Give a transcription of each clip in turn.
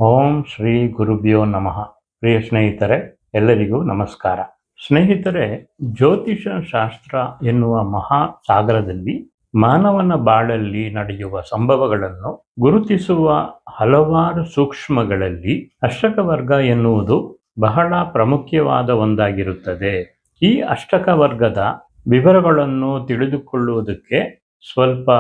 ಓಂ ಶ್ರೀ ಗುರುಭ್ಯೋ ನಮಃ. ಪ್ರಿಯ ಸ್ನೇಹಿತರೆ, ಎಲ್ಲರಿಗೂ ನಮಸ್ಕಾರ. ಸ್ನೇಹಿತರೆ, ಜ್ಯೋತಿಷ ಶಾಸ್ತ್ರ ಎನ್ನುವ ಮಹಾ ಸಾಗರದಲ್ಲಿ ಮಾನವನ ಬಾಳಲ್ಲಿ ನಡೆಯುವ ಸಂಭವಗಳನ್ನು ಗುರುತಿಸುವ ಹಲವಾರು ಸೂಕ್ಷ್ಮಗಳಲ್ಲಿ ಅಷ್ಟಕ ವರ್ಗ ಎನ್ನುವುದು ಬಹಳ ಪ್ರಾಮುಖ್ಯವಾದ ಒಂದಾಗಿರುತ್ತದೆ. ಈ ಅಷ್ಟಕ ವರ್ಗದ ವಿವರಗಳನ್ನು ತಿಳಿದುಕೊಳ್ಳುವುದಕ್ಕೆ ಸ್ವಲ್ಪ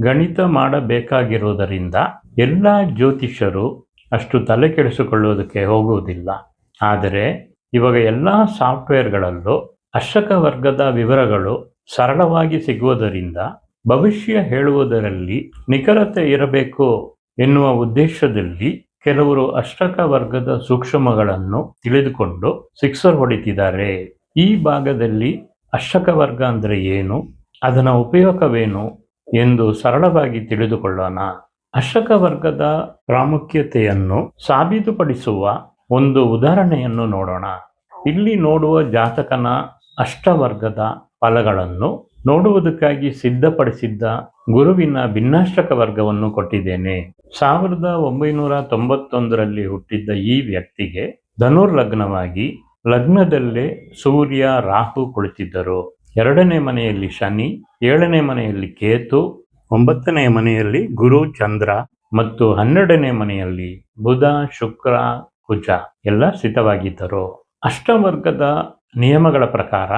ಗಣಿತ ಮಾಡಬೇಕಾಗಿರುವುದರಿಂದ ಎಲ್ಲ ಜ್ಯೋತಿಷರು ಅಷ್ಟು ತಲೆ ಕೆಡಿಸಿಕೊಳ್ಳುವುದಕ್ಕೆ ಹೋಗುವುದಿಲ್ಲ. ಆದರೆ ಇವಾಗ ಎಲ್ಲ ಸಾಫ್ಟ್ವೇರ್ಗಳಲ್ಲೂ ಅಷ್ಟಕ ವರ್ಗದ ವಿವರಗಳು ಸರಳವಾಗಿ ಸಿಗುವುದರಿಂದ ಭವಿಷ್ಯ ಹೇಳುವುದರಲ್ಲಿ ನಿಖರತೆ ಇರಬೇಕು ಎನ್ನುವ ಉದ್ದೇಶದಲ್ಲಿ ಕೆಲವರು ಅಷ್ಟಕ ವರ್ಗದ ಸೂಕ್ಷ್ಮಗಳನ್ನು ತಿಳಿದುಕೊಂಡು ಸಿಕ್ಸರ್ ಹೊಡಿತಿದ್ದಾರೆ. ಈ ಭಾಗದಲ್ಲಿ ಅಷ್ಟಕ ವರ್ಗ ಅಂದರೆ ಏನು, ಅದರ ಉಪಯೋಗವೇನು ಎಂದು ಸರಳವಾಗಿ ತಿಳಿದುಕೊಳ್ಳೋಣ. ಅಷ್ಟಕ ವರ್ಗದ ಪ್ರಾಮುಖ್ಯತೆಯನ್ನು ಸಾಬೀತುಪಡಿಸುವ ಒಂದು ಉದಾಹರಣೆಯನ್ನು ನೋಡೋಣ. ಇಲ್ಲಿ ನೋಡುವ ಜಾತಕನ ಅಷ್ಟವರ್ಗದ ಫಲಗಳನ್ನು ನೋಡುವುದಕ್ಕಾಗಿ ಸಿದ್ಧಪಡಿಸಿದ್ದ ಗುರುವಿನ ಭಿನ್ನಾಷ್ಟಕ ವರ್ಗವನ್ನು ಕೊಟ್ಟಿದ್ದೇನೆ. 1991ರಲ್ಲಿ ಹುಟ್ಟಿದ್ದ ಈ ವ್ಯಕ್ತಿಗೆ ಧನುರ್ ಲಗ್ನವಾಗಿ ಲಗ್ನದಲ್ಲೇ ಸೂರ್ಯ ರಾಹು ಕುಳಿತಿದ್ದರು. 2ನೇ ಮನೆಯಲ್ಲಿ ಶನಿ, 7ನೇ ಮನೆಯಲ್ಲಿ ಕೇತು, 9ನೇ ಮನೆಯಲ್ಲಿ ಗುರು ಚಂದ್ರ ಮತ್ತು 12ನೇ ಮನೆಯಲ್ಲಿ ಬುಧ ಶುಕ್ರ ಕುಜ ಎಲ್ಲ ಸ್ಥಿತವಾಗಿದ್ದರು. ಅಷ್ಟವರ್ಗದ ನಿಯಮಗಳ ಪ್ರಕಾರ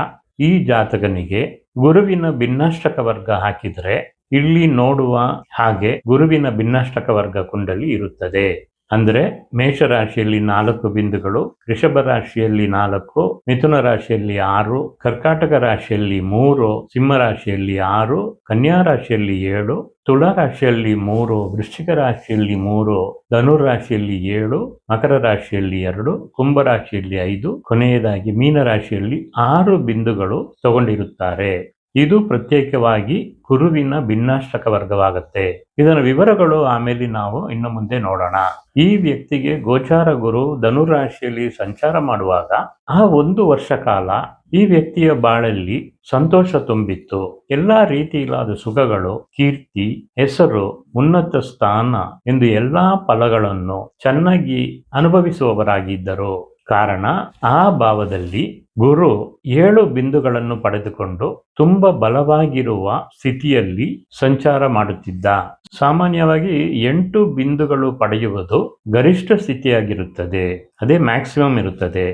ಈ ಜಾತಕನಿಗೆ ಗುರುವಿನ ಭಿನ್ನಾಷ್ಟಕ ವರ್ಗ ಹಾಕಿದರೆ ಇಲ್ಲಿ ನೋಡುವ ಹಾಗೆ ಗುರುವಿನ ಭಿನ್ನಾಷ್ಟಕ ವರ್ಗ ಕುಂಡಲಿ ಇರುತ್ತದೆ. ಅಂದರೆ ಮೇಷರಾಶಿಯಲ್ಲಿ 4 ಬಿಂದುಗಳು, ವೃಷಭ ರಾಶಿಯಲ್ಲಿ 4, ಮಿಥುನ ರಾಶಿಯಲ್ಲಿ 6, ಕರ್ಕಾಟಕ ರಾಶಿಯಲ್ಲಿ 3, ಸಿಂಹ ರಾಶಿಯಲ್ಲಿ 6, ಕನ್ಯಾ ರಾಶಿಯಲ್ಲಿ 7, ತುಳಾ ರಾಶಿಯಲ್ಲಿ 3, ವೃಶ್ಚಿಕ ರಾಶಿಯಲ್ಲಿ 3, ಧನುರ್ ರಾಶಿಯಲ್ಲಿ 7, ಮಕರ ರಾಶಿಯಲ್ಲಿ 2, ಕುಂಭ ರಾಶಿಯಲ್ಲಿ 5, ಕೊನೆಯದಾಗಿ ಮೀನ ರಾಶಿಯಲ್ಲಿ 6 ಬಿಂದುಗಳು ತಗೊಂಡಿರುತ್ತಾರೆ. ಇದು ಪ್ರತ್ಯೇಕವಾಗಿ ಗುರುವಿನ ಭಿನ್ನಾಷ್ಟಕ ವರ್ಗವಾಗುತ್ತೆ. ಇದರ ವಿವರಗಳು ಆಮೇಲೆ ನಾವು ಇನ್ನು ಮುಂದೆ ನೋಡೋಣ. ಈ ವ್ಯಕ್ತಿಗೆ ಗೋಚಾರ ಗುರು ಧನುರಾಶಿಯಲ್ಲಿ ಸಂಚಾರ ಮಾಡುವಾಗ ಆ 1 ವರ್ಷ ಕಾಲ ಈ ವ್ಯಕ್ತಿಯ ಬಾಳಲ್ಲಿ ಸಂತೋಷ ತುಂಬಿತ್ತು. ಎಲ್ಲಾ ರೀತಿಯಾದ ಸುಖಗಳು, ಕೀರ್ತಿ, ಹೆಸರು, ಉನ್ನತ ಸ್ಥಾನ ಎಂದು ಎಲ್ಲಾ ಫಲಗಳನ್ನು ಚೆನ್ನಾಗಿ ಅನುಭವಿಸುವವರಾಗಿದ್ದರು. ಕಾರಣ ಆ ಭಾವದಲ್ಲಿ ಗುರು 7 ಬಿಂದುಗಳನ್ನು ಪಡೆದುಕೊಂಡು ತುಂಬಾ ಬಲವಾಗಿರುವ ಸ್ಥಿತಿಯಲ್ಲಿ ಸಂಚಾರ ಮಾಡುತ್ತಿದ್ದ. ಸಾಮಾನ್ಯವಾಗಿ 8 ಬಿಂದುಗಳು ಪಡೆಯುವುದು ಗರಿಷ್ಠ ಸ್ಥಿತಿಯಾಗಿರುತ್ತದೆ, ಅದೇ ಮ್ಯಾಕ್ಸಿಮಮ್ ಇರುತ್ತದೆ.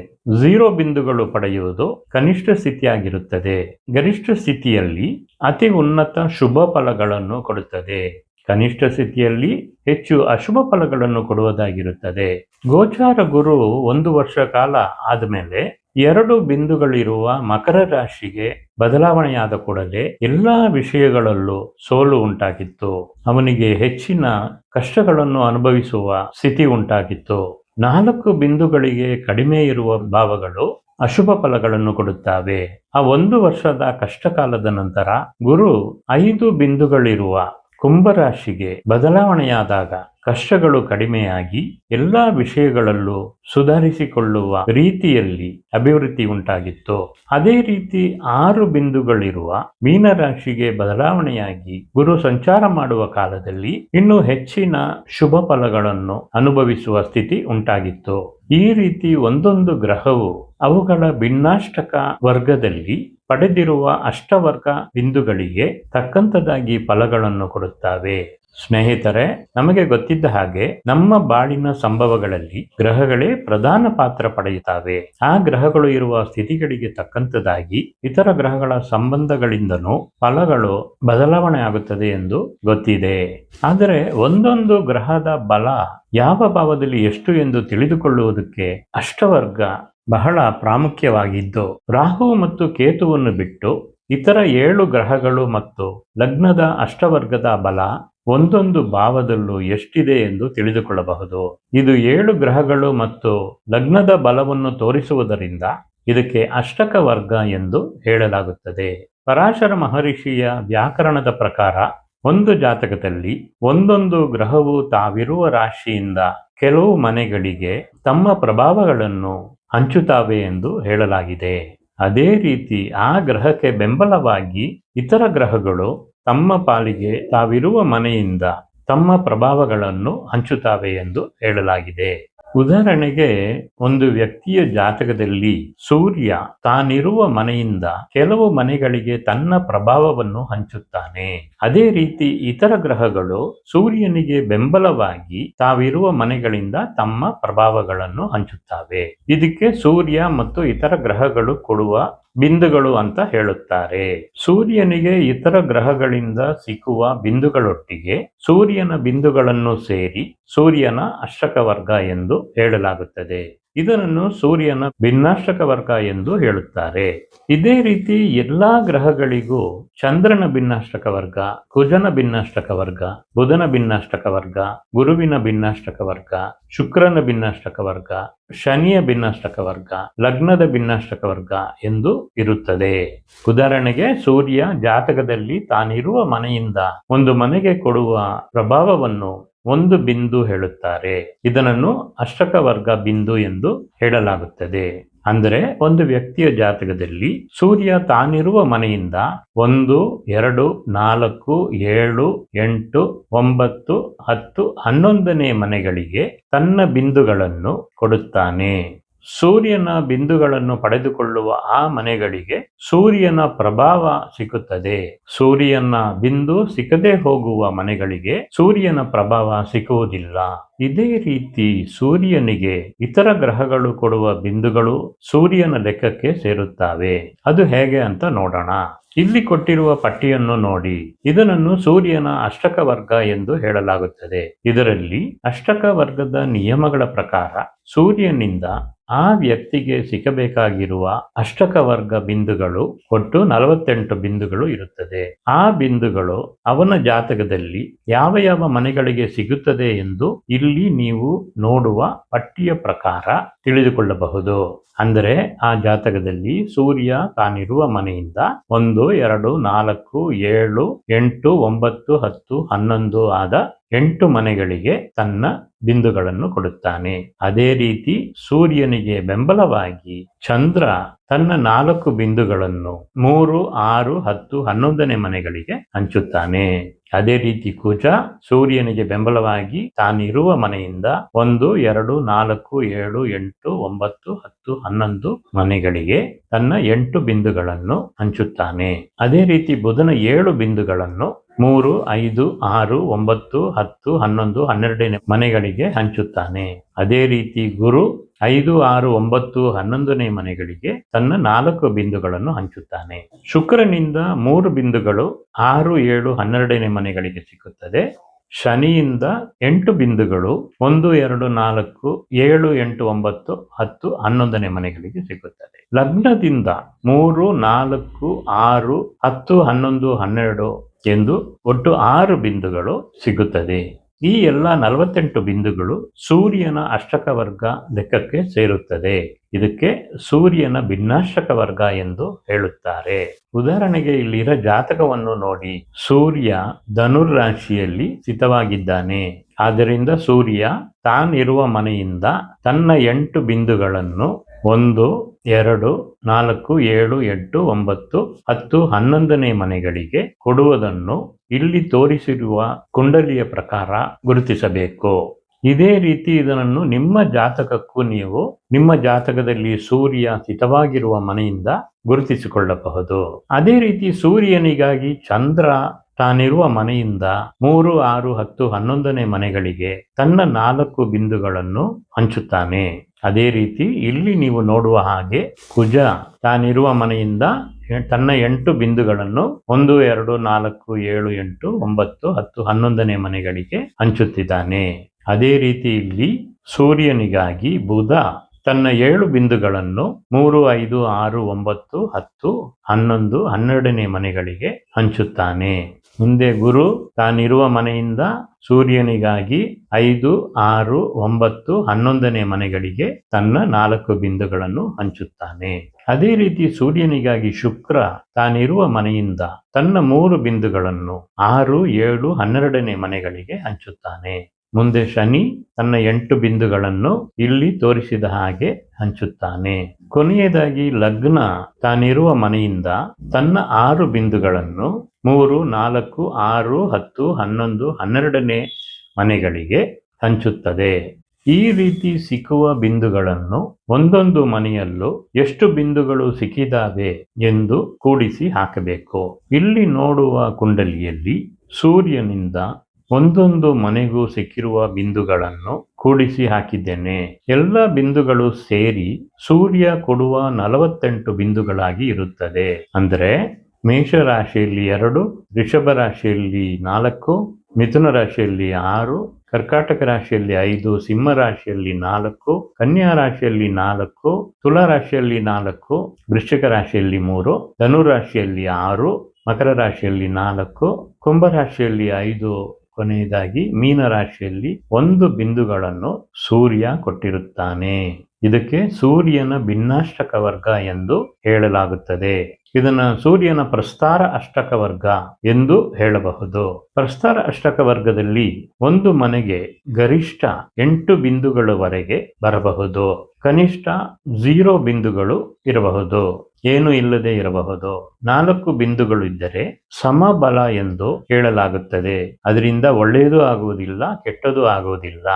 0 ಬಿಂದುಗಳು ಪಡೆಯುವುದು ಕನಿಷ್ಠ ಸ್ಥಿತಿಯಾಗಿರುತ್ತದೆ. ಗರಿಷ್ಠ ಸ್ಥಿತಿಯಲ್ಲಿ ಅತಿ ಉನ್ನತ ಶುಭ ಫಲಗಳನ್ನು ಕೊಡುತ್ತದೆ, ಕನಿಷ್ಠ ಸ್ಥಿತಿಯಲ್ಲಿ ಹೆಚ್ಚು ಅಶುಭ ಫಲಗಳನ್ನು ಕೊಡುವುದಾಗಿರುತ್ತದೆ. ಗೋಚಾರ ಗುರು 1 ವರ್ಷ ಕಾಲ ಆದಮೇಲೆ 2 ಬಿಂದುಗಳಿರುವ ಮಕರ ರಾಶಿಗೆ ಬದಲಾವಣೆಯಾದ ಕೂಡಲೇ ಎಲ್ಲಾ ವಿಷಯಗಳಲ್ಲೂ ಸೋಲು ಉಂಟಾಗಿತ್ತು. ಅವನಿಗೆ ಹೆಚ್ಚಿನ ಕಷ್ಟಗಳನ್ನು ಅನುಭವಿಸುವ ಸ್ಥಿತಿ ಉಂಟಾಗಿತ್ತು. 4 ಬಿಂದುಗಳಿಗೆ ಕಡಿಮೆ ಇರುವ ಭಾವಗಳು ಅಶುಭ ಫಲಗಳನ್ನು ಕೊಡುತ್ತವೆ. ಆ 1 ವರ್ಷದ ಕಷ್ಟಕಾಲದ ನಂತರ ಗುರು 5 ಬಿಂದುಗಳಿರುವ ಕುಂಭರಾಶಿಗೆ ಬದಲಾವಣೆಯಾದಾಗ ಕಷ್ಟಗಳು ಕಡಿಮೆಯಾಗಿ ಎಲ್ಲ ವಿಷಯಗಳಲ್ಲೂ ಸುಧಾರಿಸಿಕೊಳ್ಳುವ ರೀತಿಯಲ್ಲಿ ಅಭಿವೃದ್ಧಿ ಉಂಟಾಗಿತ್ತು. ಅದೇ ರೀತಿ 6 ಬಿಂದುಗಳಿರುವ ಮೀನರಾಶಿಗೆ ಬದಲಾವಣೆಯಾಗಿ ಗುರು ಸಂಚಾರ ಮಾಡುವ ಕಾಲದಲ್ಲಿ ಇನ್ನೂ ಹೆಚ್ಚಿನ ಶುಭ ಫಲಗಳನ್ನು ಅನುಭವಿಸುವ ಸ್ಥಿತಿ ಉಂಟಾಗಿತ್ತು. ಈ ರೀತಿ ಒಂದೊಂದು ಗ್ರಹವು ಅವುಗಳ ಭಿನ್ನಾಷ್ಟಕ ವರ್ಗದಲ್ಲಿ ಪಡೆದಿರುವ ಅಷ್ಟವರ್ಗ ಬಿಂದುಗಳಿಗೆ ತಕ್ಕಂತದಾಗಿ ಫಲಗಳನ್ನು ಕೊಡುತ್ತವೆ. ಸ್ನೇಹಿತರೆ, ನಮಗೆ ಗೊತ್ತಿದ್ದ ಹಾಗೆ ನಮ್ಮ ಬಾಳಿನ ಸಂಭವಗಳಲ್ಲಿ ಗ್ರಹಗಳೇ ಪ್ರಧಾನ ಪಾತ್ರ ಪಡೆಯುತ್ತವೆ. ಆ ಗ್ರಹಗಳು ಇರುವ ಸ್ಥಿತಿಗಳಿಗೆ ತಕ್ಕಂತದಾಗಿ ಇತರ ಗ್ರಹಗಳ ಸಂಬಂಧಗಳಿಂದನೂ ಫಲಗಳು ಬದಲಾವಣೆ ಆಗುತ್ತದೆ ಎಂದು ಗೊತ್ತಿದೆ. ಆದರೆ ಒಂದೊಂದು ಗ್ರಹದ ಬಲ ಯಾವ ಭಾವದಲ್ಲಿ ಎಷ್ಟು ಎಂದು ತಿಳಿದುಕೊಳ್ಳುವುದಕ್ಕೆ ಅಷ್ಟವರ್ಗ ಬಹಳ ಪ್ರಾಮುಖ್ಯವಾಗಿದ್ದು, ರಾಹು ಮತ್ತು ಕೇತುವನ್ನು ಬಿಟ್ಟು ಇತರ 7 ಗ್ರಹಗಳು ಮತ್ತು ಲಗ್ನದ ಅಷ್ಟವರ್ಗದ ಬಲ ಒಂದೊಂದು ಭಾವದಲ್ಲೂ ಎಷ್ಟಿದೆ ಎಂದು ತಿಳಿದುಕೊಳ್ಳಬಹುದು. ಇದು 7 ಗ್ರಹಗಳು ಮತ್ತು ಲಗ್ನದ ಬಲವನ್ನು ತೋರಿಸುವುದರಿಂದ ಇದಕ್ಕೆ ಅಷ್ಟಕ ವರ್ಗ ಎಂದು ಹೇಳಲಾಗುತ್ತದೆ. ಪರಾಶರ ಮಹರ್ಷಿಯ ವ್ಯಾಕರಣದ ಪ್ರಕಾರ ಒಂದು ಜಾತಕದಲ್ಲಿ ಒಂದೊಂದು ಗ್ರಹವು ತಾವಿರುವ ರಾಶಿಯಿಂದ ಕೆಲವು ಮನೆಗಳಿಗೆ ತಮ್ಮ ಪ್ರಭಾವಗಳನ್ನು ಹಂಚುತ್ತವೆ ಎಂದು ಹೇಳಲಾಗಿದೆ. ಅದೇ ರೀತಿ ಆ ಗ್ರಹಕ್ಕೆ ಬೆಂಬಲವಾಗಿ ಇತರ ಗ್ರಹಗಳು ತಮ್ಮ ಪಾಲಿಗೆ ತಾವಿರುವ ಮನೆಯಿಂದ ತಮ್ಮ ಪ್ರಭಾವಗಳನ್ನು ಹಂಚುತ್ತವೆ ಎಂದು ಹೇಳಲಾಗಿದೆ. ಉದಾಹರಣೆಗೆ, ಒಂದು ವ್ಯಕ್ತಿಯ ಜಾತಕದಲ್ಲಿ ಸೂರ್ಯ ತಾನಿರುವ ಮನೆಯಿಂದ ಕೆಲವು ಮನೆಗಳಿಗೆ ತನ್ನ ಪ್ರಭಾವವನ್ನು ಹಂಚುತ್ತಾನೆ. ಅದೇ ರೀತಿ ಇತರ ಗ್ರಹಗಳು ಸೂರ್ಯನಿಗೆ ಬೆಂಬಲವಾಗಿ ತಾವಿರುವ ಮನೆಗಳಿಂದ ತಮ್ಮ ಪ್ರಭಾವಗಳನ್ನು ಹಂಚುತ್ತವೆ. ಇದಕ್ಕೆ ಸೂರ್ಯ ಮತ್ತು ಇತರ ಗ್ರಹಗಳು ಕೊಡುವ ಬಿಂದುಗಳು ಅಂತ ಹೇಳುತ್ತಾರೆ. ಸೂರ್ಯನಿಗೆ ಇತರ ಗ್ರಹಗಳಿಂದ ಸಿಕ್ಕುವ ಬಿಂದುಗಳೊಟ್ಟಿಗೆ ಸೂರ್ಯನ ಬಿಂದುಗಳನ್ನು ಸೇರಿ ಸೂರ್ಯನ ಅಷ್ಟಕ ವರ್ಗ ಎಂದು ಹೇಳಲಾಗುತ್ತದೆ. ಇದನ್ನು ಸೂರ್ಯನ ಭಿನ್ನಾಷ್ಟಕ ವರ್ಗ ಎಂದು ಹೇಳುತ್ತಾರೆ. ಇದೇ ರೀತಿ ಎಲ್ಲಾ ಗ್ರಹಗಳಿಗೂ ಚಂದ್ರನ ಭಿನ್ನಾಷ್ಟಕ ವರ್ಗ, ಕುಜನ ಭಿನ್ನಾಷ್ಟಕ ವರ್ಗ, ಬುಧನ ಭಿನ್ನಾಷ್ಟಕ ವರ್ಗ, ಗುರುವಿನ ಭಿನ್ನಾಷ್ಟಕ ವರ್ಗ, ಶುಕ್ರನ ಭಿನ್ನಾಷ್ಟಕ ವರ್ಗ, ಶನಿಯ ಭಿನ್ನಾಷ್ಟಕ ವರ್ಗ, ಲಗ್ನದ ಭಿನ್ನಾಷ್ಟಕ ವರ್ಗ ಎಂದು ಇರುತ್ತದೆ. ಉದಾಹರಣೆಗೆ, ಸೂರ್ಯ ಜಾತಕದಲ್ಲಿ ತಾನಿರುವ ಮನೆಯಿಂದ ಒಂದು ಮನೆಗೆ ಕೊಡುವ ಪ್ರಭಾವವನ್ನು ಒಂದು ಬಿಂದು ಹೇಳುತ್ತಾರೆ. ಇದನ್ನು ಅಷ್ಟಕ ವರ್ಗ ಬಿಂದು ಎಂದು ಹೇಳಲಾಗುತ್ತದೆ. ಅಂದರೆ ಒಂದು ವ್ಯಕ್ತಿಯ ಜಾತಕದಲ್ಲಿ ಸೂರ್ಯ ತಾನಿರುವ ಮನೆಯಿಂದ 1, 2, 4, 7, 8, 9, 10, 11ನೇ ಮನೆಗಳಿಗೆ ತನ್ನ ಬಿಂದುಗಳನ್ನು ಕೊಡುತ್ತಾನೆ. ಸೂರ್ಯನ ಬಿಂದುಗಳನ್ನು ಪಡೆದುಕೊಳ್ಳುವ ಆ ಮನೆಗಳಿಗೆ ಸೂರ್ಯನ ಪ್ರಭಾವ ಸಿಕ್ಕುತ್ತದೆ. ಸೂರ್ಯನ ಬಿಂದು ಸಿಕ್ಕದೆ ಹೋಗುವ ಮನೆಗಳಿಗೆ ಸೂರ್ಯನ ಪ್ರಭಾವ ಸಿಕ್ಕುವುದಿಲ್ಲ. ಇದೇ ರೀತಿ ಸೂರ್ಯನಿಗೆ ಇತರ ಗ್ರಹಗಳು ಕೊಡುವ ಬಿಂದುಗಳು ಸೂರ್ಯನ ಲೆಕ್ಕಕ್ಕೆ ಸೇರುತ್ತವೆ. ಅದು ಹೇಗೆ ಅಂತ ನೋಡೋಣ. ಇಲ್ಲಿ ಕೊಟ್ಟಿರುವ ಪಟ್ಟಿಯನ್ನು ನೋಡಿ. ಇದನ್ನು ಸೂರ್ಯನ ಅಷ್ಟಕ ವರ್ಗ ಎಂದು ಹೇಳಲಾಗುತ್ತದೆ. ಇದರಲ್ಲಿ ಅಷ್ಟಕ ವರ್ಗದ ನಿಯಮಗಳ ಪ್ರಕಾರ ಸೂರ್ಯನಿಂದ ಆ ವ್ಯಕ್ತಿಗೆ ಸಿಕ್ಕಬೇಕಾಗಿರುವ ಅಷ್ಟಕ ವರ್ಗ ಬಿಂದುಗಳು ಒಟ್ಟು 48 ಬಿಂದುಗಳು ಇರುತ್ತದೆ. ಆ ಬಿಂದುಗಳು ಅವನ ಜಾತಕದಲ್ಲಿ ಯಾವ ಯಾವ ಮನೆಗಳಿಗೆ ಸಿಗುತ್ತದೆ ಎಂದು ಇಲ್ಲಿ ನೀವು ನೋಡುವ ಪಟ್ಟಿಯ ಪ್ರಕಾರ ತಿಳಿದುಕೊಳ್ಳಬಹುದು. ಅಂದರೆ ಆ ಜಾತಕದಲ್ಲಿ ಸೂರ್ಯ ತಾನಿರುವ ಮನೆಯಿಂದ 1, 2, 4, 7, 8, 9, 10, 11 ಆದ 8 ಮನೆಗಳಿಗೆ ತನ್ನ ಬಿಂದುಗಳನ್ನು ಕೊಡುತ್ತಾನೆ. ಅದೇ ರೀತಿ ಸೂರ್ಯನಿಗೆ ಬೆಂಬಲವಾಗಿ ಚಂದ್ರ ತನ್ನ 4 ಬಿಂದುಗಳನ್ನು 3, 6, 10, 11ನೇ ಮನೆಗಳಿಗೆ ಹಂಚುತ್ತಾನೆ. ಅದೇ ರೀತಿ ಕುಜ ಸೂರ್ಯನಿಗೆ ಬೆಂಬಲವಾಗಿ ತಾನಿರುವ ಮನೆಯಿಂದ 1, 2, 4, 7, 8, 9, 10, 11 ಮನೆಗಳಿಗೆ ತನ್ನ 8 ಬಿಂದುಗಳನ್ನು ಹಂಚುತ್ತಾನೆ. ಅದೇ ರೀತಿ ಬುಧನ 7 ಬಿಂದುಗಳನ್ನು 3, 5, 6, 9, 10, 11, 12ನೇ ಮನೆಗಳಿಗೆ ಹಂಚುತ್ತಾನೆ. ಅದೇ ರೀತಿ ಗುರು 5, 6, 9, 11ನೇ ಮನೆಗಳಿಗೆ ತನ್ನ 4 ಬಿಂದುಗಳನ್ನು ಹಂಚುತ್ತಾನೆ. ಶುಕ್ರನಿಂದ 3 ಬಿಂದುಗಳು 6, 7, 12ನೇ ಮನೆಗಳಿಗೆ ಸಿಕ್ಕುತ್ತದೆ. ಶನಿಯಿಂದ 8 ಬಿಂದುಗಳು 1, 2, 4, 7, 8, 9, 10, 11ನೇ ಮನೆಗಳಿಗೆ ಸಿಗುತ್ತದೆ. ಲಗ್ನದಿಂದ 3, 4, 6, 10, 11, 12 ಎಂದು ಒಟ್ಟು 6 ಬಿಂದುಗಳು ಸಿಗುತ್ತದೆ. ಈ ಎಲ್ಲ 48 ಬಿಂದುಗಳು ಸೂರ್ಯನ ಅಷ್ಟಕ ವರ್ಗ ಲೆಕ್ಕಕ್ಕೆ ಸೇರುತ್ತದೆ. ಇದಕ್ಕೆ ಸೂರ್ಯನ ಭಿನ್ನಾಷ್ಟಕ ವರ್ಗ ಎಂದು ಹೇಳುತ್ತಾರೆ. ಉದಾಹರಣೆಗೆ ಇಲ್ಲಿರೋ ಜಾತಕವನ್ನು ನೋಡಿ. ಸೂರ್ಯ ಧನುರ್ ರಾಶಿಯಲ್ಲಿ ಸ್ಥಿತವಾಗಿದ್ದಾನೆ. ಆದ್ದರಿಂದ ಸೂರ್ಯ ತಾನಿರುವ ಮನೆಯಿಂದ ತನ್ನ 8 ಬಿಂದುಗಳನ್ನು 1, 2, 4, 7, 8, 9, 10, 11ನೇ ಮನೆಗಳಿಗೆ ಕೊಡುವುದನ್ನು ಇಲ್ಲಿ ತೋರಿಸಿರುವ ಕುಂಡಲಿಯ ಪ್ರಕಾರ ಗುರುತಿಸಬೇಕು. ಇದೇ ರೀತಿ ಇದನ್ನು ನಿಮ್ಮ ಜಾತಕಕ್ಕೂ ನೀವು ನಿಮ್ಮ ಜಾತಕದಲ್ಲಿ ಸೂರ್ಯ ಸ್ಥಿತವಾಗಿರುವ ಮನೆಯಿಂದ ಗುರುತಿಸಿಕೊಳ್ಳಬಹುದು. ಅದೇ ರೀತಿ ಸೂರ್ಯನಿಗಾಗಿ ಚಂದ್ರ ತಾನಿರುವ ಮನೆಯಿಂದ 3, 6, 10, 11ನೇ ಮನೆಗಳಿಗೆ ತನ್ನ 4 ಬಿಂದುಗಳನ್ನು ಹಂಚುತ್ತಾನೆ. ಅದೇ ರೀತಿ ಇಲ್ಲಿ ನೀವು ನೋಡುವ ಹಾಗೆ ಕುಜ ತಾನಿರುವ ಮನೆಯಿಂದ ತನ್ನ 8 ಬಿಂದುಗಳನ್ನು 1, 2, 4, 7, 8, 9, 10, 11ನೇ ಮನೆಗಳಿಗೆ ಹಂಚುತ್ತಿದ್ದಾನೆ. ಅದೇ ರೀತಿ ಇಲ್ಲಿ ಸೂರ್ಯನಿಗಾಗಿ ಬುಧ ತನ್ನ 7 ಬಿಂದುಗಳನ್ನು 3, 5, 6, 9, 10, 11, 12ನೇ ಮನೆಗಳಿಗೆ ಹಂಚುತ್ತಾನೆ. ಮುಂದೆ ಗುರು ತಾನಿರುವ ಮನೆಯಿಂದ ಸೂರ್ಯನಿಗಾಗಿ 5, 6, 9, 11ನೇ ಮನೆಗಳಿಗೆ ತನ್ನ 4 ಬಿಂದುಗಳನ್ನು ಹಂಚುತ್ತಾನೆ. ಅದೇ ರೀತಿ ಸೂರ್ಯನಿಗಾಗಿ ಶುಕ್ರ ತಾನಿರುವ ಮನೆಯಿಂದ ತನ್ನ 3 ಬಿಂದುಗಳನ್ನು 6, 7, 12ನೇ ಮನೆಗಳಿಗೆ ಹಂಚುತ್ತಾನೆ. ಮುಂದೆ ಶನಿ ತನ್ನ 8 ಬಿಂದುಗಳನ್ನು ಇಲ್ಲಿ ತೋರಿಸಿದ ಹಾಗೆ ಹಂಚುತ್ತಾನೆ. ಕೊನೆಯದಾಗಿ ಲಗ್ನ ತಾನಿರುವ ಮನೆಯಿಂದ ತನ್ನ 6 ಬಿಂದುಗಳನ್ನು 3, 4, 6, 10, 11, 12ನೇ ಮನೆಗಳಿಗೆ ಹಂಚುತ್ತದೆ. ಈ ರೀತಿ ಸಿಕ್ಕುವ ಬಿಂದುಗಳನ್ನು ಒಂದೊಂದು ಮನೆಯಲ್ಲೂ ಎಷ್ಟು ಬಿಂದುಗಳು ಸಿಕ್ಕಿದಾವೆ ಎಂದು ಕೂಡಿಸಿ ಹಾಕಬೇಕು. ಇಲ್ಲಿ ನೋಡುವ ಕುಂಡಲಿಯಲ್ಲಿ ಸೂರ್ಯನಿಂದ ಒಂದೊಂದು ಮನೆಗೂ ಸಿಕ್ಕಿರುವ ಬಿಂದುಗಳನ್ನು ಕೂಡಿಸಿ ಹಾಕಿದ್ದೇನೆ. ಎಲ್ಲ ಬಿಂದುಗಳು ಸೇರಿ ಸೂರ್ಯ ಕೊಡುವ 48 ಬಿಂದುಗಳಾಗಿ ಇರುತ್ತದೆ. ಅಂದರೆ ಮೇಷರಾಶಿಯಲ್ಲಿ 2, ವೃಷಭ ರಾಶಿಯಲ್ಲಿ 4, ಮಿಥುನ ರಾಶಿಯಲ್ಲಿ 6, ಕರ್ಕಾಟಕ ರಾಶಿಯಲ್ಲಿ 5, ಸಿಂಹ ರಾಶಿಯಲ್ಲಿ 4, ಕನ್ಯಾ ರಾಶಿಯಲ್ಲಿ 4, ತುಲಾ ರಾಶಿಯಲ್ಲಿ 4, ವೃಶ್ಚಿಕ ರಾಶಿಯಲ್ಲಿ 3, ಧನು ರಾಶಿಯಲ್ಲಿ 6, ಮಕರ ರಾಶಿಯಲ್ಲಿ 4, ಕುಂಭ ರಾಶಿಯಲ್ಲಿ 5, ಕೊನೆಯದಾಗಿ ಮೀನ ರಾಶಿಯಲ್ಲಿ 1 ಬಿಂದುಗಳನ್ನು ಸೂರ್ಯ ಕೊಟ್ಟಿರುತ್ತಾನೆ. ಇದಕ್ಕೆ ಸೂರ್ಯನ ಭಿನ್ನಾಷ್ಟಕ ವರ್ಗ ಎಂದು ಹೇಳಲಾಗುತ್ತದೆ. ಇದನ್ನು ಸೂರ್ಯನ ಪ್ರಸ್ತಾರ ಅಷ್ಟಕ ವರ್ಗ ಎಂದು ಹೇಳಬಹುದು. ಪ್ರಸ್ತಾರ ಅಷ್ಟಕ ವರ್ಗದಲ್ಲಿ ಒಂದು ಮನೆಗೆ ಗರಿಷ್ಠ 8 ಬಿಂದುಗಳವರೆಗೆ ಬರಬಹುದು. ಕನಿಷ್ಠ 0 ಬಿಂದುಗಳು ಇರಬಹುದು, ಏನು ಇಲ್ಲದೆ ಇರಬಹುದು. 4 ಬಿಂದುಗಳು ಇದ್ದರೆ ಸಮಬಲ ಎಂದು ಹೇಳಲಾಗುತ್ತದೆ. ಅದರಿಂದ ಒಳ್ಳೆಯದು ಆಗುವುದಿಲ್ಲ, ಕೆಟ್ಟದು ಆಗುವುದಿಲ್ಲ.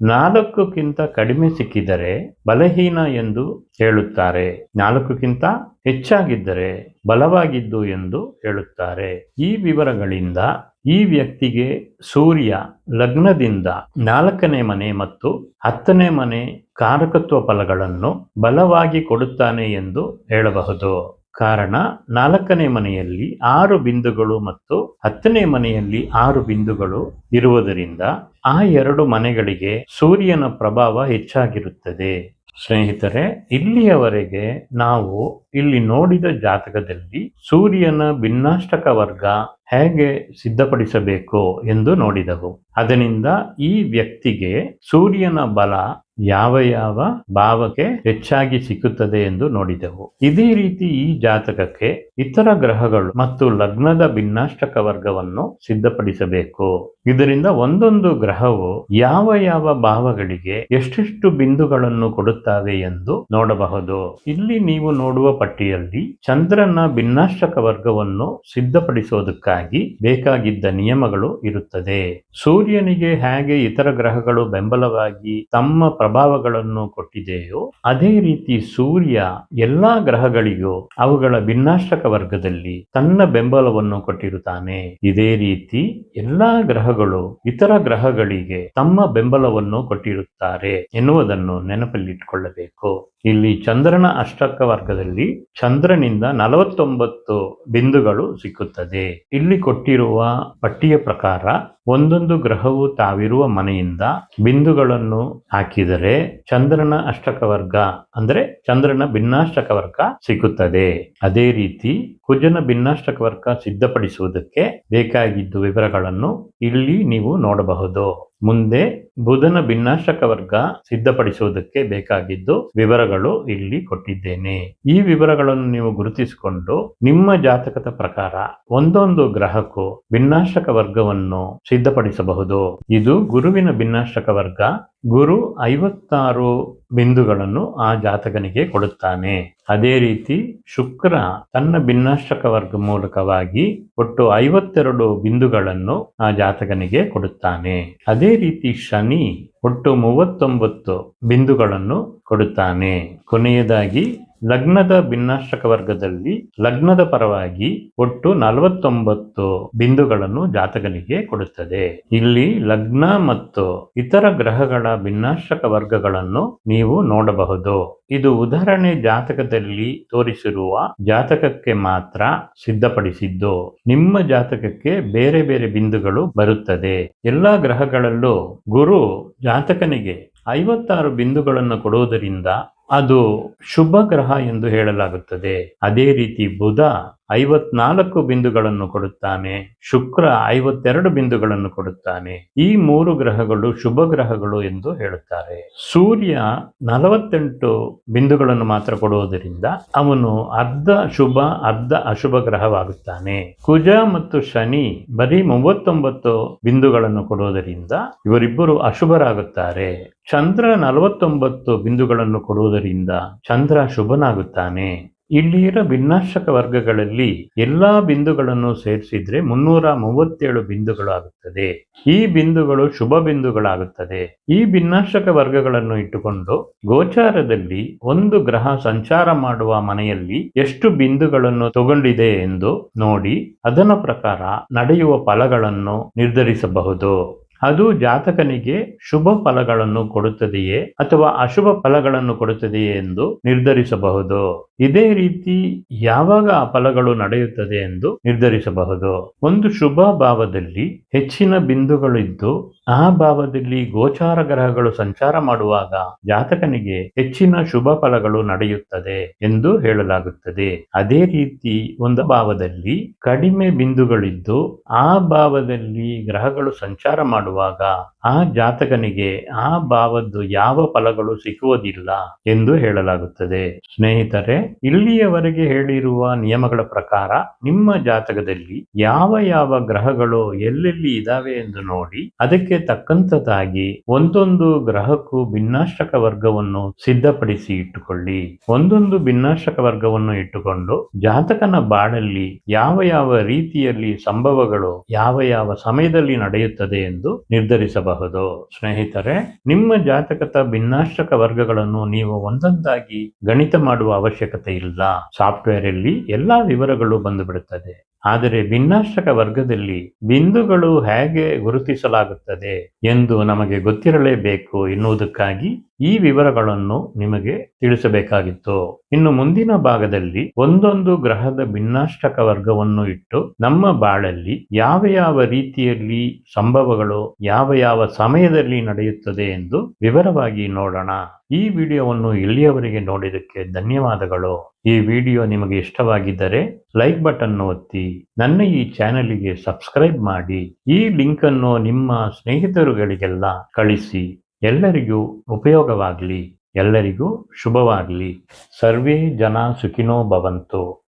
4ಕ್ಕಿಂತ ಕಡಿಮೆ ಸಿಕ್ಕಿದರೆ ಬಲಹೀನ ಎಂದು ಹೇಳುತ್ತಾರೆ. 4ಕ್ಕಿಂತ ಹೆಚ್ಚಾಗಿದ್ದರೆ ಬಲವಾಗಿದ್ದು ಎಂದು ಹೇಳುತ್ತಾರೆ. ಈ ವಿವರಗಳಿಂದ ಈ ವ್ಯಕ್ತಿಗೆ ಸೂರ್ಯ ಲಗ್ನದಿಂದ 4ನೇ ಮನೆ ಮತ್ತು 10ನೇ ಮನೆ ಕಾರಕತ್ವ ಫಲಗಳನ್ನು ಬಲವಾಗಿ ಕೊಡುತ್ತಾನೆ ಎಂದು ಹೇಳಬಹುದು. ಕಾರಣ 4ನೇ ಮನೆಯಲ್ಲಿ 6 ಬಿಂದುಗಳು ಮತ್ತು 10ನೇ ಮನೆಯಲ್ಲಿ 6 ಬಿಂದುಗಳು ಇರುವುದರಿಂದ ಆ 2 ಮನೆಗಳಿಗೆ ಸೂರ್ಯನ ಪ್ರಭಾವ ಹೆಚ್ಚಾಗಿರುತ್ತದೆ. ಸ್ನೇಹಿತರೆ, ಇಲ್ಲಿಯವರೆಗೆ ನಾವು ಇಲ್ಲಿ ನೋಡಿದ ಜಾತಕದಲ್ಲಿ ಸೂರ್ಯನ ಭಿನ್ನಾಷ್ಟಕ ವರ್ಗ ಹೇಗೆ ಸಿದ್ಧಪಡಿಸಬೇಕು ಎಂದು ನೋಡಿದೆವು. ಅದರಿಂದ ಈ ವ್ಯಕ್ತಿಗೆ ಸೂರ್ಯನ ಬಲ ಯಾವ ಯಾವ ಭಾವಕ್ಕೆ ಹೆಚ್ಚಾಗಿ ಸಿಕ್ಕುತ್ತದೆ ಎಂದು ನೋಡಿದೆವು. ಇದೇ ರೀತಿ ಈ ಜಾತಕಕ್ಕೆ ಇತರ ಗ್ರಹಗಳು ಮತ್ತು ಲಗ್ನದ ಭಿನ್ನಾಷ್ಟಕ ವರ್ಗವನ್ನು ಸಿದ್ಧಪಡಿಸಬೇಕು. ಇದರಿಂದ ಒಂದೊಂದು ಗ್ರಹವು ಯಾವ ಯಾವ ಭಾವಗಳಿಗೆ ಎಷ್ಟೆಷ್ಟು ಬಿಂದುಗಳನ್ನು ಕೊಡುತ್ತವೆ ಎಂದು ನೋಡಬಹುದು. ಇಲ್ಲಿ ನೀವು ನೋಡುವ ಪಟ್ಟಿಯಲ್ಲಿ ಚಂದ್ರನ ಭಿನ್ನಾಷ್ಟಕ ವರ್ಗವನ್ನು ಸಿದ್ಧಪಡಿಸುವುದಕ್ಕಾಗಿ ಬೇಕಾಗಿದ್ದ ನಿಯಮಗಳು ಇರುತ್ತದೆ. ಸೂರ್ಯನಿಗೆ ಹೇಗೆ ಇತರ ಗ್ರಹಗಳು ಬೆಂಬಲವಾಗಿ ತಮ್ಮ ಪ್ರಭಾವಗಳನ್ನು ಕೊಟ್ಟಿದೆಯೋ ಅದೇ ರೀತಿ ಸೂರ್ಯ ಎಲ್ಲಾ ಗ್ರಹಗಳಿಗೂ ಅವುಗಳ ಭಿನ್ನಾಷ್ಟಕ ವರ್ಗದಲ್ಲಿ ತನ್ನ ಬೆಂಬಲವನ್ನು ಕೊಟ್ಟಿರುತ್ತಾನೆ. ಇದೇ ರೀತಿ ಎಲ್ಲಾ ಗ್ರಹಗಳು ಇತರ ಗ್ರಹಗಳಿಗೆ ತಮ್ಮ ಬೆಂಬಲವನ್ನು ಕೊಟ್ಟಿರುತ್ತಾರೆ ಎನ್ನುವುದನ್ನು ನೆನಪಲ್ಲಿಟ್ಟುಕೊಳ್ಳಬೇಕು. ಇಲ್ಲಿ ಚಂದ್ರನ ಅಷ್ಟಕ ವರ್ಗದಲ್ಲಿ ಚಂದ್ರನಿಂದ 49 ಬಿಂದುಗಳು ಸಿಕ್ಕುತ್ತದೆ. ಇಲ್ಲಿ ಕೊಟ್ಟಿರುವ ಪಟ್ಟಿಯ ಪ್ರಕಾರ ಒಂದೊಂದು ಗ್ರಹವು ತಾವಿರುವ ಮನೆಯಿಂದ ಬಿಂದುಗಳನ್ನು ಹಾಕಿದರೆ ಚಂದ್ರನ ಅಷ್ಟಕ ವರ್ಗ ಅಂದ್ರೆ ಚಂದ್ರನ ಭಿನ್ನಾಷ್ಟಕ ವರ್ಗ ಸಿಕ್ಕುತ್ತದೆ. ಅದೇ ರೀತಿ ಕುಜನ ಭಿನ್ನಾಷ್ಟಕ ವರ್ಗ ಸಿದ್ಧಪಡಿಸುವುದಕ್ಕೆ ಬೇಕಾಗಿದ್ದು ವಿವರಗಳನ್ನು ಇಲ್ಲಿ ನೀವು ನೋಡಬಹುದು. ಮುಂದೆ ಬುಧನ ಭಿನ್ನಾಷ್ಟಕ ವರ್ಗ ಸಿದ್ಧಪಡಿಸುವುದಕ್ಕೆ ಬೇಕಾಗಿದ್ದು ವಿವರಗಳು ಇಲ್ಲಿ ಕೊಟ್ಟಿದ್ದೇನೆ. ಈ ವಿವರಗಳನ್ನು ನೀವು ಗುರುತಿಸಿಕೊಂಡು ನಿಮ್ಮ ಜಾತಕದ ಪ್ರಕಾರ ಒಂದೊಂದು ಗ್ರಹಕ್ಕೂ ಭಿನ್ನಾಷ್ಟಕ ವರ್ಗವನ್ನು ಸಿದ್ಧಪಡಿಸಬಹುದು. ಇದು ಗುರುವಿನ ಭಿನ್ನಾಷ್ಟಕ ವರ್ಗ. ಗುರು 56 ಬಿಂದುಗಳನ್ನು ಆ ಜಾತಕನಿಗೆ ಕೊಡುತ್ತಾನೆ. ಅದೇ ರೀತಿ ಶುಕ್ರ ತನ್ನ ಭಿನ್ನಾಷ್ಟಕ ವರ್ಗ ಮೂಲಕವಾಗಿ ಒಟ್ಟು 52 ಬಿಂದುಗಳನ್ನು ಆ ಜಾತಕನಿಗೆ ಕೊಡುತ್ತಾನೆ. ಅದೇ ರೀತಿ ಶನಿ ಒಟ್ಟು 39 ಬಿಂದುಗಳನ್ನು ಕೊಡುತ್ತಾನೆ. ಕೊನೆಯದಾಗಿ ಲಗ್ನದ ಭಿನ್ನಾಷ್ಟಕ ವರ್ಗದಲ್ಲಿ ಲಗ್ನದ ಪರವಾಗಿ ಒಟ್ಟು 49 ಬಿಂದುಗಳನ್ನು ಜಾತಕನಿಗೆ ಕೊಡುತ್ತದೆ. ಇಲ್ಲಿ ಲಗ್ನ ಮತ್ತು ಇತರ ಗ್ರಹಗಳ ಭಿನ್ನಾಷ್ಟಕ ವರ್ಗಗಳನ್ನು ನೀವು ನೋಡಬಹುದು. ಇದು ಉದಾಹರಣೆ ಜಾತಕದಲ್ಲಿ ತೋರಿಸಿರುವ ಜಾತಕಕ್ಕೆ ಮಾತ್ರ ಸಿದ್ಧಪಡಿಸಿದ್ದು. ನಿಮ್ಮ ಜಾತಕಕ್ಕೆ ಬೇರೆ ಬೇರೆ ಬಿಂದುಗಳು ಬರುತ್ತದೆ. ಎಲ್ಲಾ ಗ್ರಹಗಳಲ್ಲೂ ಗುರು ಜಾತಕನಿಗೆ 56 ಬಿಂದುಗಳನ್ನು ಕೊಡುವುದರಿಂದ ಅದು ಶುಭ ಗ್ರಹ ಎಂದು ಹೇಳಲಾಗುತ್ತದೆ. ಅದೇ ರೀತಿ ಬುಧ 54 ಬಿಂದುಗಳನ್ನು ಕೊಡುತ್ತಾನೆ. ಶುಕ್ರ 52 ಬಿಂದುಗಳನ್ನು ಕೊಡುತ್ತಾನೆ. ಈ 3 ಗ್ರಹಗಳು ಶುಭ ಗ್ರಹಗಳು ಎಂದು ಹೇಳುತ್ತಾರೆ. ಸೂರ್ಯ 48 ಬಿಂದುಗಳನ್ನು ಮಾತ್ರ ಕೊಡುವುದರಿಂದ ಅವನು ಅರ್ಧ ಶುಭ ಅರ್ಧ ಅಶುಭ ಗ್ರಹವಾಗುತ್ತಾನೆ. ಕುಜ ಮತ್ತು ಶನಿ ಬರೀ 39 ಬಿಂದುಗಳನ್ನು ಕೊಡುವುದರಿಂದ ಇವರಿಬ್ಬರು ಅಶುಭರಾಗುತ್ತಾರೆ. ಚಂದ್ರ 49 ಬಿಂದುಗಳನ್ನು ಕೊಡುವುದರಿಂದ ಚಂದ್ರ ಶುಭನಾಗುತ್ತಾನೆ. ಇಲ್ಲಿರೋ ಭಿನ್ನಾಷ್ಟಕ ವರ್ಗಗಳಲ್ಲಿ ಎಲ್ಲಾ ಬಿಂದುಗಳನ್ನು ಸೇರಿಸಿದ್ರೆ 337 ಬಿಂದುಗಳು ಆಗುತ್ತದೆ. ಈ ಬಿಂದುಗಳು ಶುಭ ಬಿಂದುಗಳಾಗುತ್ತದೆ. ಈ ಭಿನ್ನಾಷ್ಟಕ ವರ್ಗಗಳನ್ನು ಇಟ್ಟುಕೊಂಡು ಗೋಚಾರದಲ್ಲಿ ಒಂದು ಗ್ರಹ ಸಂಚಾರ ಮಾಡುವ ಮನೆಯಲ್ಲಿ ಎಷ್ಟು ಬಿಂದುಗಳನ್ನು ತಗೊಂಡಿದೆ ಎಂದು ನೋಡಿ ಅದರ ಪ್ರಕಾರ ನಡೆಯುವ ಫಲಗಳನ್ನು ನಿರ್ಧರಿಸಬಹುದು. ಅದು ಜಾತಕನಿಗೆ ಶುಭ ಫಲಗಳನ್ನು ಕೊಡುತ್ತದೆಯೇ ಅಥವಾ ಅಶುಭ ಫಲಗಳನ್ನು ಕೊಡುತ್ತದೆಯೇ ಎಂದು ನಿರ್ಧರಿಸಬಹುದು. ಇದೇ ರೀತಿ ಯಾವಾಗ ಆ ಫಲಗಳು ನಡೆಯುತ್ತದೆ ಎಂದು ನಿರ್ಧರಿಸಬಹುದು. ಒಂದು ಶುಭ ಭಾವದಲ್ಲಿ ಹೆಚ್ಚಿನ ಬಿಂದುಗಳಿದ್ದು ಆ ಭಾವದಲ್ಲಿ ಗೋಚಾರ ಗ್ರಹಗಳು ಸಂಚಾರ ಮಾಡುವಾಗ ಜಾತಕನಿಗೆ ಹೆಚ್ಚಿನ ಶುಭ ಫಲಗಳು ನಡೆಯುತ್ತದೆ ಎಂದು ಹೇಳಲಾಗುತ್ತದೆ. ಅದೇ ರೀತಿ ಒಂದು ಭಾವದಲ್ಲಿ ಕಡಿಮೆ ಬಿಂದುಗಳಿದ್ದು ಆ ಭಾವದಲ್ಲಿ ಗ್ರಹಗಳು ಸಂಚಾರ ಮಾಡುವಾಗ ಆ ಜಾತಕನಿಗೆ ಆ ಭಾವದ್ದು ಯಾವ ಫಲಗಳು ಸಿಕ್ಕುವುದಿಲ್ಲ ಎಂದು ಹೇಳಲಾಗುತ್ತದೆ. ಸ್ನೇಹಿತರೆ, ಇಲ್ಲಿಯವರೆಗೆ ಹೇಳಿರುವ ನಿಯಮಗಳ ಪ್ರಕಾರ ನಿಮ್ಮ ಜಾತಕದಲ್ಲಿ ಯಾವ ಗ್ರಹಗಳು ಎಲ್ಲೆಲ್ಲಿ ಇದಾವೆ ಎಂದು ನೋಡಿ ಅದಕ್ಕೆ ತಕ್ಕಂತದಾಗಿ ಒಂದೊಂದು ಗ್ರಹಕ್ಕೂ ಭಿನ್ನಾಷ್ಟಕ ವರ್ಗವನ್ನು ಸಿದ್ಧಪಡಿಸಿ ಇಟ್ಟುಕೊಳ್ಳಿ. ಒಂದೊಂದು ಭಿನ್ನಾಷ್ಟಕ ವರ್ಗವನ್ನು ಇಟ್ಟುಕೊಂಡು ಜಾತಕನ ಬಾಳಲ್ಲಿ ಯಾವ ರೀತಿಯಲ್ಲಿ ಸಂಭವಗಳು ಯಾವ ಸಮಯದಲ್ಲಿ ನಡೆಯುತ್ತದೆ ಎಂದು ನಿರ್ಧರಿಸಬಹುದು. ಸ್ನೇಹಿತರೆ, ನಿಮ್ಮ ಜಾತಕದ ಭಿನ್ನಾಷ್ಟಕ ವರ್ಗಗಳನ್ನು ನೀವು ಒಂದೊಂದಾಗಿ ಗಣಿತ ಮಾಡುವ ಅವಶ್ಯಕತೆ ಇಲ್ಲ. ಸಾಫ್ಟ್ವೇರ್ ಅಲ್ಲಿ ಎಲ್ಲಾ ವಿವರಗಳು ಬಂದು ಬಿಡುತ್ತದೆ. ಆದರೆ ಭಿನ್ನಾಷ್ಟಕ ವರ್ಗದಲ್ಲಿ ಬಿಂದುಗಳು ಹೇಗೆ ಗುರುತಿಸಲಾಗುತ್ತದೆ ಎಂದು ನಮಗೆ ಗೊತ್ತಿರಲೇಬೇಕು ಎನ್ನುವುದಕ್ಕಾಗಿ ಈ ವಿವರಗಳನ್ನು ನಿಮಗೆ ತಿಳಿಸಬೇಕಾಗಿತ್ತು. ಇನ್ನು ಮುಂದಿನ ಭಾಗದಲ್ಲಿ ಒಂದೊಂದು ಗ್ರಹದ ಭಿನ್ನಾಷ್ಟಕ ವರ್ಗವನ್ನು ಇಟ್ಟು ನಮ್ಮ ಬಾಳಲ್ಲಿ ಯಾವ ರೀತಿಯಲ್ಲಿ ಸಂಭವಗಳು ಯಾವ ಸಮಯದಲ್ಲಿ ನಡೆಯುತ್ತದೆ ಎಂದು ವಿವರವಾಗಿ ನೋಡೋಣ. ಈ ವಿಡಿಯೋವನ್ನು ಇಲ್ಲಿಯವರೆಗೆ ನೋಡಿದ್ದಕ್ಕೆ ಧನ್ಯವಾದಗಳು. ಈ ವಿಡಿಯೋ ನಿಮಗೆ ಇಷ್ಟವಾಗಿದ್ದರೆ ಲೈಕ್ ಬಟನ್ ಒತ್ತಿ ನನ್ನ ಈ ಚಾನೆಲ್ಗೆ ಸಬ್ಸ್ಕ್ರೈಬ್ ಮಾಡಿ. ಈ ಲಿಂಕ್ ಅನ್ನು ನಿಮ್ಮ ಸ್ನೇಹಿತರುಗಳಿಗೆಲ್ಲ ಕಳಿಸಿ. ಎಲ್ಲರಿಗೂ ಉಪಯೋಗವಾಗಲಿ. ಎಲ್ಲರಿಗೂ ಶುಭವಾಗಲಿ. ಸರ್ವೇ ಜನ ಸುಖಿನೋ ಭವಂತು.